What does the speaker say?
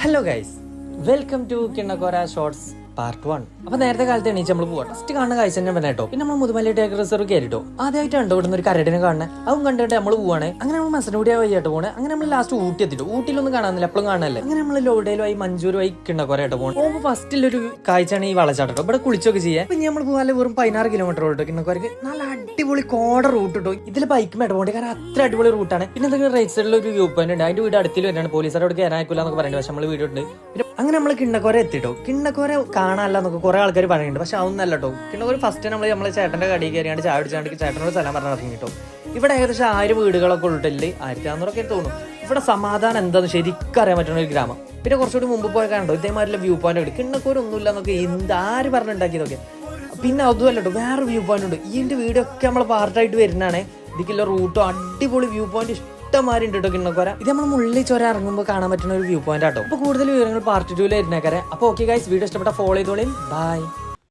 Hello guys, welcome to Kinnakkora shorts part 1. അപ്പൊ നേരത്തെ കാലത്ത് എണീച്ച് നമ്മൾ പോവാം. ഫസ്റ്റ് കാണുന്ന കാഴ്ച തന്നെ പറഞ്ഞോ. പിന്നെ നമ്മൾ മുതുമല ടേക്ക് റിസർവ് കയറിട്ടോ. ആദ്യമായിട്ട് കണ്ടോ ഇവിടുന്ന് ഒരു കരടിനെ കാണുന്നത്. അതും കണ്ടിട്ട് നമ്മൾ പോവാണ്. അങ്ങനെ നമ്മൾ മസനഗുഡിയ വഴിയായിട്ട് പോകണേ. അങ്ങനെ നമ്മൾ ലാസ്റ്റ് ഊട്ടി എത്തിട്ടോ. ഊട്ടിയിലൊന്നും കാണാനില്ല, എപ്പോഴും കാണാനല്ലേ. അങ്ങനെ നമ്മൾ ലോഡയിലുമായി മഞ്ചൂരുമായി കിണ്ണക്കോരയായിട്ട് പോകണം. പോകുമ്പോൾ ഫസ്റ്റിലൊരു കാഴ്ചയാണ് ഈ വളച്ചാട്ടോ. ഇവിടെ കുളിച്ചൊക്കെ ചെയ്യാം. പിന്നെ നമ്മൾ പോകാൻ വെറും 16 കിലോമീറ്റർ ഓട്ടോ. കിണ്ണക്കോരക്ക് നല്ല അടിപൊളി കോട റൂട്ട് കിട്ടോ. ഇതിൽ ബൈക്ക് മേട്ട് പോകേണ്ടത്, കാരണം അത്ര അടിപൊളി റൂട്ടാണ്. പിന്നെ എന്തെങ്കിലും റൈറ്റ് സൈഡിൽ ഒരു വ്യൂ പോയിന്റ് ഉണ്ട്. അതിന്റെ വീട് അടുത്തിൽ വരാണ്. പോലീസുകാരോട് കയറാനില്ല എന്നൊക്കെ പറയുന്നത്. പക്ഷെ നമ്മൾ വീട് ഉണ്ട്. പിന്നെ അങ്ങനെ നമ്മൾ കിണ്ണക്കോര എത്തിട്ടോ. കിണ്ണക്കോര കാണാനല്ല എന്നൊക്കെ കുറെ ആൾക്കാർ പറയുന്നുണ്ട്. പക്ഷെ അതൊന്നല്ല കേട്ടോ. കിണ്ണക്കോര ഫസ്റ്റ് നമ്മളെ ചേട്ടന്റെ കടയിൽ കയറിയാണ്ട് ചായ അടിച്ചാണ്ട് ചേട്ടനോട് സ്ഥലം പറഞ്ഞ് ഇറങ്ങിട്ടോ. ഇവിടെ ഏകദേശം 1000 വീടുകളൊക്കെ ഉള്ളിട്ടില്ലേ, 1400 തോന്നും. ഇവിടെ സമാധാനം എന്താന്ന് ശരിക്കും അറിയാൻ പറ്റുന്ന ഒരു ഗ്രാമം. പിന്നെ കുറച്ചുകൂടി മുമ്പ് പോയി കണ്ടോ ഇതേമാതിരി വ്യൂ പോയിന്റ് ഉണ്ട്. കിണ്ണക്കോര ഒന്നുമില്ല എന്നൊക്കെ ആര് പറഞ്ഞുണ്ടാക്കിയതൊക്കെ. പിന്നെ അതുമല്ല കേട്ടോ, വേറെ വ്യൂ പോയിന്റ് ഉണ്ട്. ഇതിന്റെ വീഡിയോ ഒക്കെ നമ്മളെ പാർട്ടായിട്ട് വരുന്നതാണ്. ഇതിക്കുള്ള റൂട്ടോ അടിപൊളി വ്യൂ പോയിന്റ് ഇഷ്ടംമാരി ഉണ്ട് കേട്ടോ കിണ്ണക്കോര. ഇത് നമ്മൾ മുള്ളിൽ ചോര ഇറങ്ങുമ്പോൾ കാണാൻ പറ്റുന്ന ഒരു വ്യൂ പോയിന്റ് ആട്ടോ. അപ്പൊ കൂടുതൽ വിവരങ്ങൾ പാർട്ട് 2 വരുന്നേക്കാരെ. അപ്പൊ ഓക്കെ ഗൈസ്, വീഡിയോ ഇഷ്ടപ്പെട്ട ഫോളോ ചെയ്തോളീം. ബൈ.